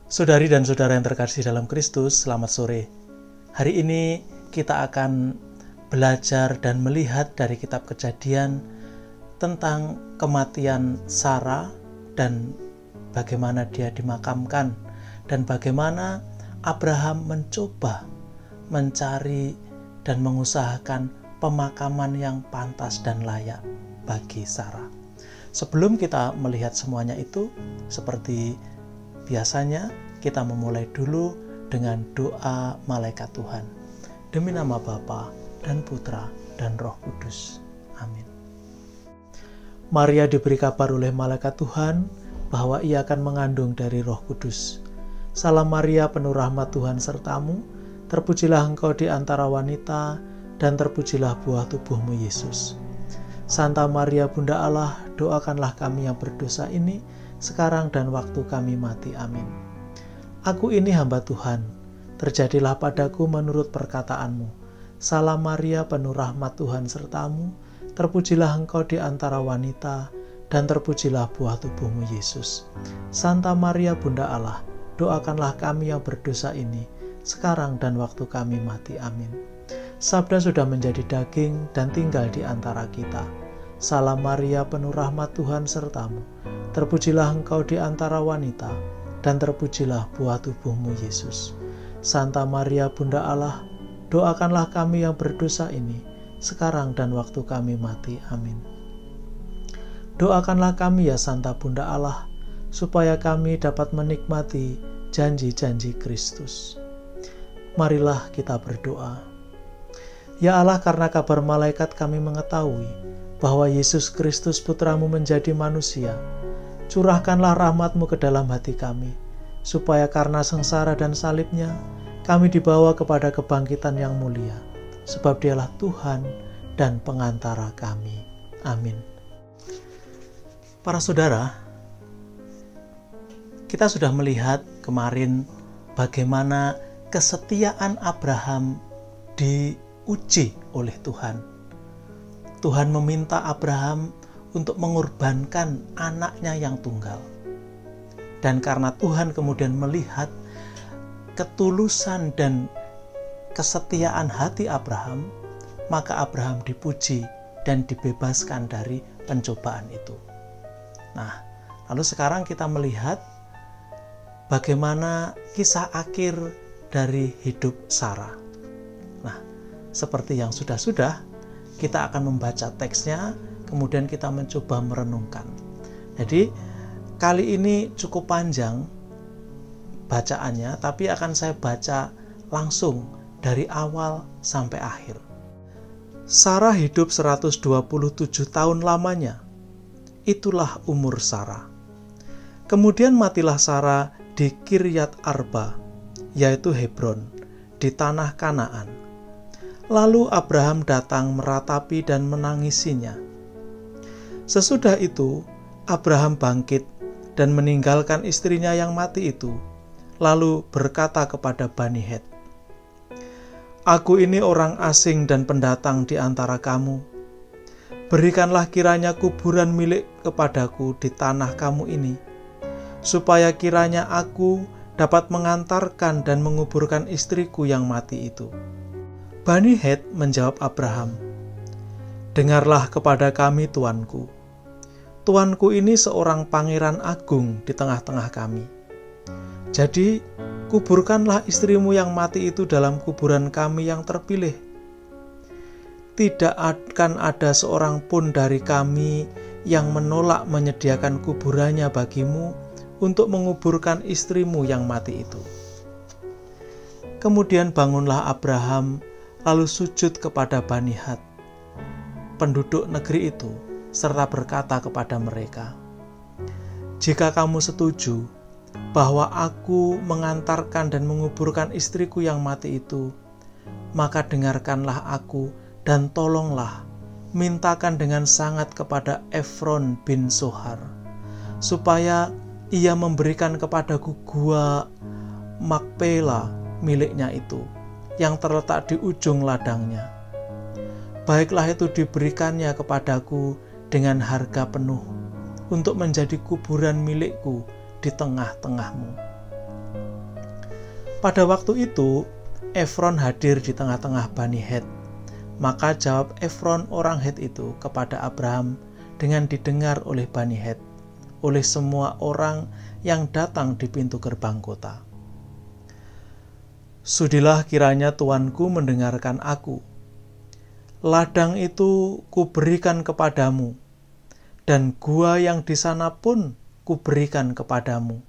Saudari dan saudara yang terkasih dalam Kristus, selamat sore. Hari ini kita akan belajar dan melihat dari kitab Kejadian tentang kematian Sarah dan bagaimana dia dimakamkan dan bagaimana Abraham mencoba mencari dan mengusahakan pemakaman yang pantas dan layak bagi Sarah. Sebelum kita melihat semuanya itu, seperti biasanya kita memulai dulu dengan doa malaikat Tuhan. Demi nama Bapa dan Putra dan Roh Kudus. Amin. Maria diberi kabar oleh malaikat Tuhan bahwa ia akan mengandung dari Roh Kudus. Salam Maria, penuh rahmat Tuhan sertamu, terpujilah engkau di antara wanita dan terpujilah buah tubuhmu Yesus. Santa Maria Bunda Allah, doakanlah kami yang berdosa ini sekarang dan waktu kami mati. Amin. Aku ini hamba Tuhan, terjadilah padaku menurut perkataanmu. Salam Maria, penuh rahmat Tuhan sertamu, terpujilah engkau di antara wanita, dan terpujilah buah tubuhmu Yesus. Santa Maria Bunda Allah, doakanlah kami yang berdosa ini, sekarang dan waktu kami mati. Amin. Sabda sudah menjadi daging dan tinggal di antara kita. Salam Maria, penuh rahmat Tuhan sertamu, terpujilah engkau di antara wanita, dan terpujilah buah tubuhmu Yesus. Santa Maria Bunda Allah, doakanlah kami yang berdosa ini, sekarang dan waktu kami mati. Amin. Doakanlah kami ya Santa Bunda Allah, supaya kami dapat menikmati janji-janji Kristus. Marilah kita berdoa. Ya Allah, karena kabar malaikat kami mengetahui bahwa Yesus Kristus Putramu menjadi manusia, curahkanlah rahmat-Mu ke dalam hati kami, supaya karena sengsara dan salibnya, kami dibawa kepada kebangkitan yang mulia, sebab Dialah Tuhan dan pengantara kami. Amin. Para saudara, kita sudah melihat kemarin bagaimana kesetiaan Abraham diuji oleh Tuhan. Tuhan meminta Abraham untuk mengorbankan anaknya yang tunggal. Dan karena Tuhan kemudian melihat ketulusan dan kesetiaan hati Abraham, maka Abraham dipuji dan dibebaskan dari pencobaan itu. Nah, lalu sekarang kita melihat bagaimana kisah akhir dari hidup Sarah. Nah, seperti yang sudah-sudah, kita akan membaca teksnya, kemudian kita mencoba merenungkan. Jadi, kali ini cukup panjang bacaannya, tapi akan saya baca langsung dari awal sampai akhir. Sarah hidup 127 tahun lamanya. Itulah umur Sarah. Kemudian matilah Sarah di Kiryat Arba, yaitu Hebron, di tanah Kanaan. Lalu Abraham datang meratapi dan menangisinya. Sesudah itu, Abraham bangkit dan meninggalkan istrinya yang mati itu, lalu berkata kepada Bani Het, "Aku ini orang asing dan pendatang di antara kamu. Berikanlah kiranya kuburan milik kepadaku di tanah kamu ini, supaya kiranya aku dapat mengantarkan dan menguburkan istriku yang mati itu." Bani Het menjawab Abraham, "Dengarlah kepada kami, tuanku. Tuanku ini seorang pangeran agung di tengah-tengah kami. Jadi, kuburkanlah istrimu yang mati itu dalam kuburan kami yang terpilih. Tidak akan ada seorang pun dari kami yang menolak menyediakan kuburannya bagimu untuk menguburkan istrimu yang mati itu." Kemudian bangunlah Abraham, lalu sujud kepada Bani Het, penduduk negeri itu, serta berkata kepada mereka, "Jika kamu setuju bahwa aku mengantarkan dan menguburkan istriku yang mati itu, maka dengarkanlah aku dan tolonglah mintakan dengan sangat kepada Efron bin Sohar, supaya ia memberikan kepadaku gua Makpela miliknya itu, yang terletak di ujung ladangnya. Baiklah itu diberikannya kepadaku dengan harga penuh, untuk menjadi kuburan milikku di tengah-tengahmu." Pada waktu itu, Efron hadir di tengah-tengah Bani Het. Maka jawab Efron orang Het itu kepada Abraham dengan didengar oleh Bani Het, oleh semua orang yang datang di pintu gerbang kota. Sudilah kiranya tuanku mendengarkan aku. Ladang itu kuberikan kepadamu, dan gua yang di sana pun kuberikan kepadamu.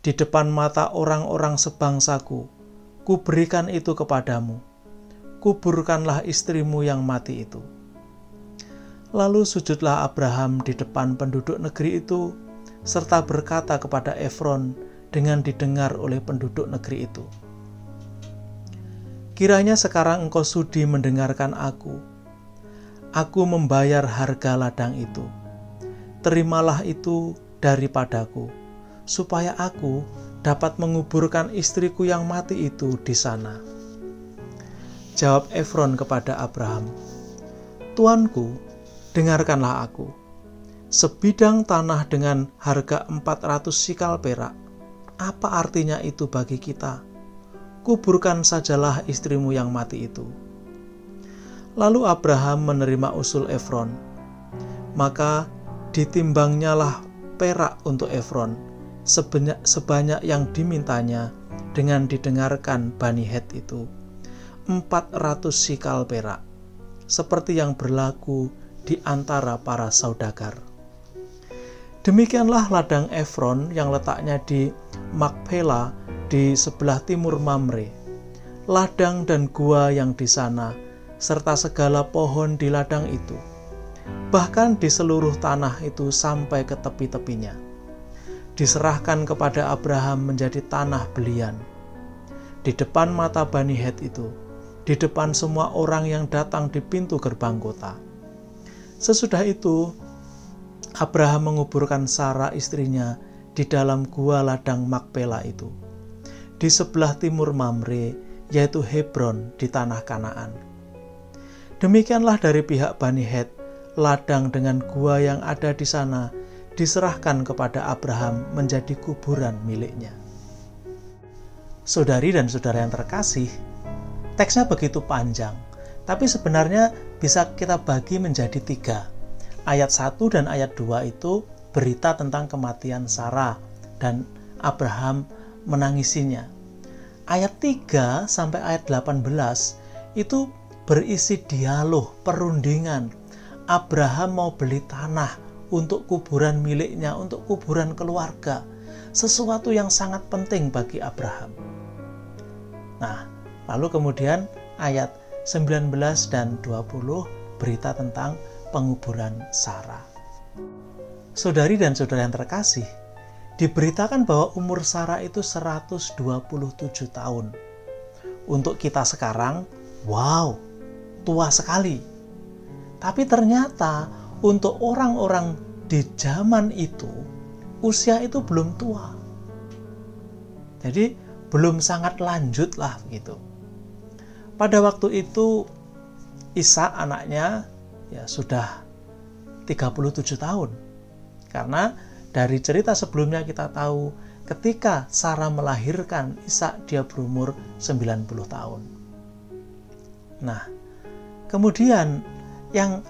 Di depan mata orang-orang sebangsaku, kuberikan itu kepadamu. Kuburkanlah istrimu yang mati itu. Lalu sujudlah Abraham di depan penduduk negeri itu, serta berkata kepada Efron dengan didengar oleh penduduk negeri itu, kiranya sekarang engkau sudi mendengarkan aku. Aku membayar harga ladang itu. Terimalah itu daripadaku, supaya aku dapat menguburkan istriku yang mati itu di sana. Jawab Efron kepada Abraham, Tuanku, dengarkanlah aku. Sebidang tanah dengan harga 400 sikal perak, apa artinya itu bagi kita? Kuburkan sajalah istrimu yang mati itu. Lalu Abraham menerima usul Efron. Maka ditimbangnyalah perak untuk Efron, sebanyak yang dimintanya dengan didengarkan Bani Het itu, 400 sikal perak, seperti yang berlaku di antara para saudagar. Demikianlah ladang Efron yang letaknya di Makpela di sebelah timur Mamre, ladang dan gua yang di sana, serta segala pohon di ladang itu, bahkan di seluruh tanah itu sampai ke tepi-tepinya, diserahkan kepada Abraham menjadi tanah belian. Di depan mata Bani Het itu, di depan semua orang yang datang di pintu gerbang kota. Sesudah itu, Abraham menguburkan Sarah istrinya di dalam gua ladang Makpela itu, di sebelah timur Mamre, yaitu Hebron di tanah Kanaan. Demikianlah dari pihak Bani Het, ladang dengan gua yang ada di sana diserahkan kepada Abraham menjadi kuburan miliknya. Saudari dan saudara yang terkasih, teksnya begitu panjang, tapi sebenarnya bisa kita bagi menjadi 3. Ayat 1 dan ayat 2 itu berita tentang kematian Sarah dan Abraham menangisinya. Ayat 3 sampai ayat 18 itu berisi dialog, perundingan. Abraham mau beli tanah untuk kuburan miliknya, untuk kuburan keluarga. Sesuatu yang sangat penting bagi Abraham. Nah, lalu kemudian ayat 19 dan 20 berita tentang penguburan Sarah. Saudari dan saudara yang terkasih, diberitakan bahwa umur Sarah itu 127 tahun. Untuk kita sekarang, wow, tua sekali. Tapi ternyata untuk orang-orang di zaman itu, usia itu belum tua. Jadi belum sangat lanjut lah gitu. Pada waktu itu Ishak anaknya ya sudah 37 tahun. Karena dari cerita sebelumnya kita tahu ketika Sarah melahirkan Ishak dia berumur 90 tahun. Nah, kemudian yang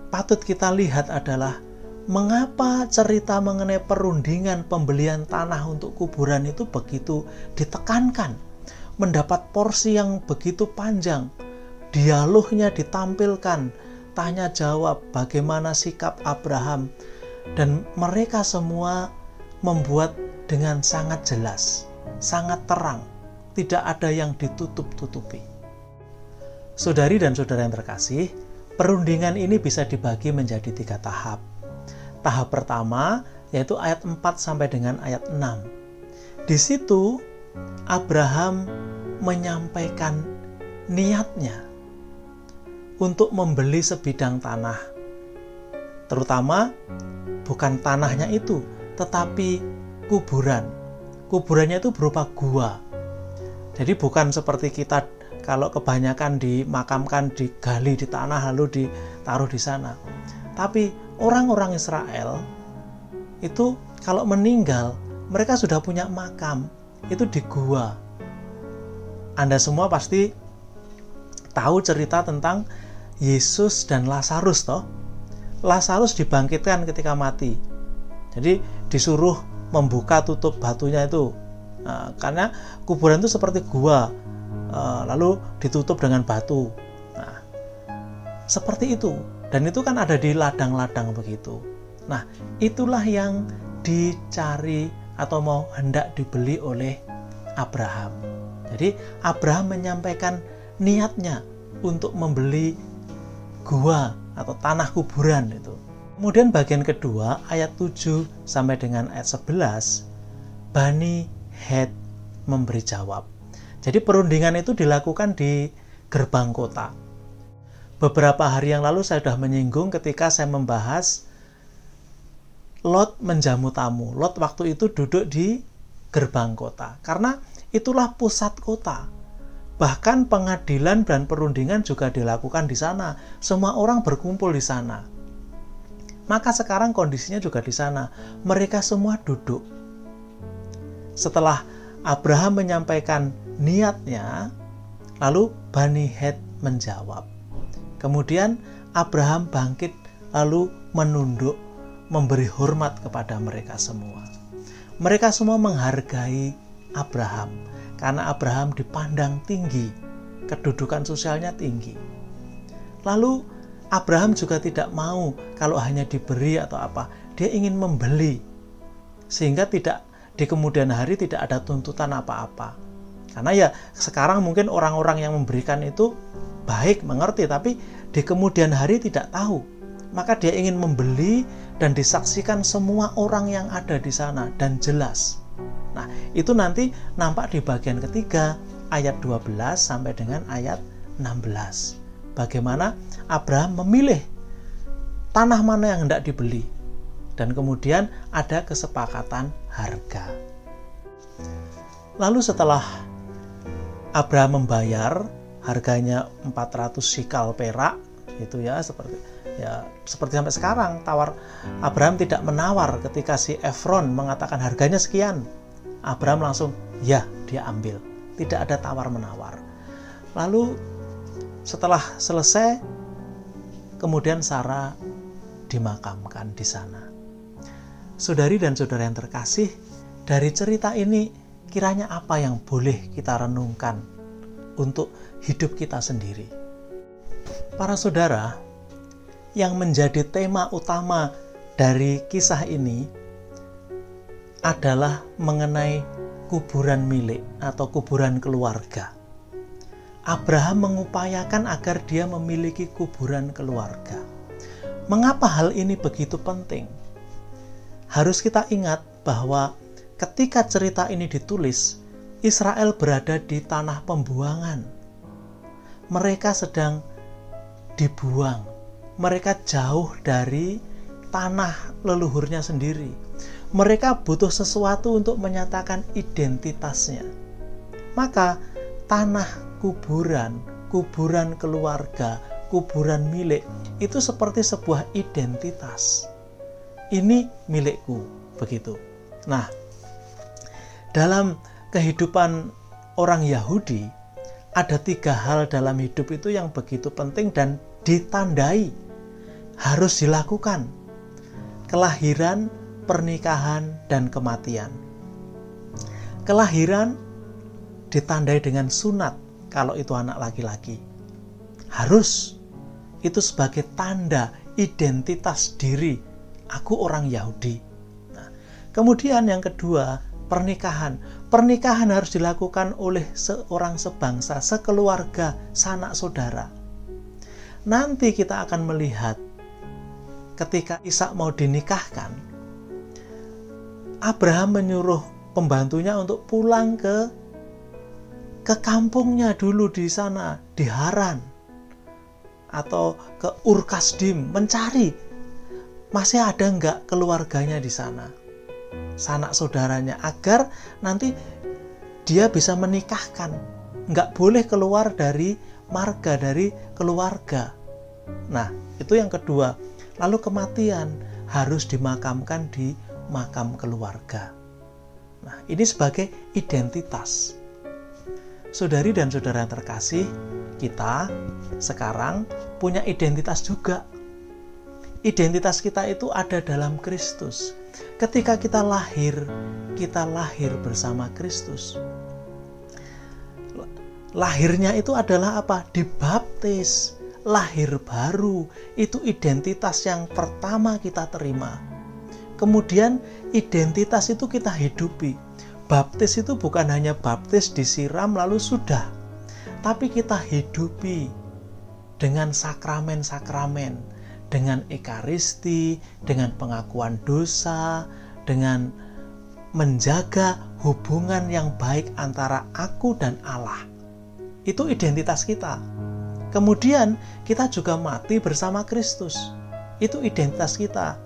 patut kita lihat adalah mengapa cerita mengenai perundingan pembelian tanah untuk kuburan itu begitu ditekankan, mendapat porsi yang begitu panjang, dialognya ditampilkan, tanya jawab bagaimana sikap Abraham, dan mereka semua membuat dengan sangat jelas, sangat terang, tidak ada yang ditutup-tutupi. Saudari dan saudara yang terkasih, perundingan ini bisa dibagi menjadi 3 tahap. Tahap pertama yaitu ayat 4 sampai dengan ayat 6. Di situ Abraham menyampaikan niatnya untuk membeli sebidang tanah. Terutama bukan tanahnya itu, tetapi kuburan. Kuburannya itu berupa gua. Jadi bukan seperti kita kalau kebanyakan dimakamkan, digali di tanah lalu ditaruh di sana. Tapi orang-orang Israel itu kalau meninggal, mereka sudah punya makam itu di gua. Anda semua pasti tahu cerita tentang Yesus dan Lazarus toh. Lazarus dibangkitkan ketika mati. Jadi disuruh membuka tutup batunya itu. Nah, karena kuburan itu seperti gua, lalu ditutup dengan batu. Nah, seperti itu. Dan itu kan ada di ladang-ladang begitu. Nah, itulah yang dicari atau mau hendak dibeli oleh Abraham. Jadi Abraham menyampaikan niatnya untuk membeli gua atau tanah kuburan itu. Kemudian bagian kedua ayat 7 sampai dengan ayat 11, Bani Het memberi jawab. Jadi perundingan itu dilakukan di gerbang kota. Beberapa hari yang lalu saya sudah menyinggung ketika saya membahas Lot menjamu tamu. Lot waktu itu duduk di gerbang kota. Karena itulah pusat kota. Bahkan pengadilan dan perundingan juga dilakukan di sana. Semua orang berkumpul di sana. Maka sekarang kondisinya juga di sana. Mereka semua duduk. Setelah Abraham menyampaikan niatnya, lalu Bani Het menjawab. Kemudian Abraham bangkit lalu menunduk, memberi hormat kepada mereka semua. Mereka semua menghargai Abraham karena Abraham dipandang tinggi, kedudukan sosialnya tinggi. Lalu Abraham juga tidak mau kalau hanya diberi atau apa, dia ingin membeli sehingga tidak di kemudian hari tidak ada tuntutan apa-apa. Karena ya sekarang mungkin orang-orang yang memberikan itu baik, mengerti, tapi di kemudian hari tidak tahu. Maka dia ingin membeli dan disaksikan semua orang yang ada di sana dan jelas. Nah, itu nanti nampak di bagian ketiga ayat 12 sampai dengan ayat 16. Bagaimana Abraham memilih tanah mana yang hendak dibeli. Dan kemudian ada kesepakatan harga. Lalu setelah Abraham membayar harganya 400 sikal perak, itu ya seperti sampai sekarang Abraham tidak menawar ketika si Efron mengatakan harganya sekian. Abraham langsung ya, dia ambil. Tidak ada tawar-menawar. Lalu setelah selesai, kemudian Sarah dimakamkan di sana. Saudari dan saudara yang terkasih, dari cerita ini kiranya apa yang boleh kita renungkan untuk hidup kita sendiri? Para saudara, yang menjadi tema utama dari kisah ini adalah mengenai kuburan milik atau kuburan keluarga. Abraham mengupayakan agar dia memiliki kuburan keluarga. Mengapa hal ini begitu penting? Harus kita ingat bahwa ketika cerita ini ditulis, Israel berada di tanah pembuangan. Mereka sedang dibuang. Mereka jauh dari tanah leluhurnya sendiri. Mereka butuh sesuatu untuk menyatakan identitasnya. Maka tanah kuburan, kuburan keluarga, kuburan milik, itu seperti sebuah identitas. Ini milikku, begitu. Nah, dalam kehidupan orang Yahudi, ada 3 hal dalam hidup itu yang begitu penting dan ditandai, harus dilakukan. Kelahiran, pernikahan, dan kematian. Kelahiran ditandai dengan sunat kalau itu anak laki-laki. Harus. Itu sebagai tanda identitas diri. Aku orang Yahudi. Nah, kemudian yang kedua, pernikahan. Pernikahan harus dilakukan oleh seorang sebangsa, sekeluarga, sanak saudara. Nanti kita akan melihat ketika Ishak mau dinikahkan, Abraham menyuruh pembantunya untuk pulang ke kampungnya dulu di sana, di Haran, atau ke Ur Kasdim, mencari masih ada enggak keluarganya di sana, sanak saudaranya, agar nanti dia bisa menikahkan. Enggak boleh keluar dari marga, dari keluarga. Nah, itu yang kedua. Lalu kematian harus dimakamkan di makam keluarga. Nah, ini sebagai identitas. Saudari dan saudara yang terkasih, kita sekarang punya identitas juga. Identitas kita itu ada dalam Kristus. Ketika kita lahir bersama Kristus. Lahirnya itu adalah apa? Dibaptis, lahir baru. Itu identitas yang pertama kita terima. Kemudian identitas itu kita hidupi. Baptis itu bukan hanya baptis disiram lalu sudah, tapi kita hidupi dengan sakramen-sakramen, dengan ekaristi, dengan pengakuan dosa, dengan menjaga hubungan yang baik antara aku dan Allah. Itu identitas kita. Kemudian kita juga mati bersama Kristus. Itu identitas kita.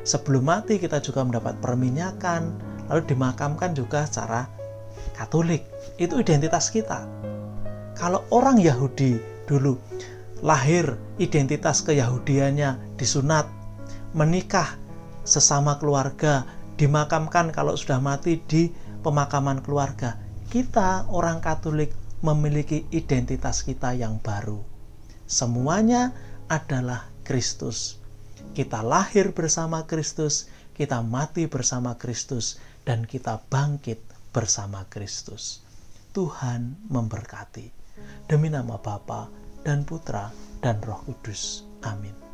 Sebelum mati kita juga mendapat perminyakan, lalu dimakamkan juga secara Katolik. Itu identitas kita. Kalau orang Yahudi dulu lahir, identitas keyahudiannya disunat, menikah sesama keluarga, dimakamkan kalau sudah mati di pemakaman keluarga. Kita orang Katolik memiliki identitas kita yang baru. Semuanya adalah Kristus. Kita lahir bersama Kristus, kita mati bersama Kristus, dan kita bangkit bersama Kristus. Tuhan memberkati. Demi nama Bapa dan Putra dan Roh Kudus. Amin.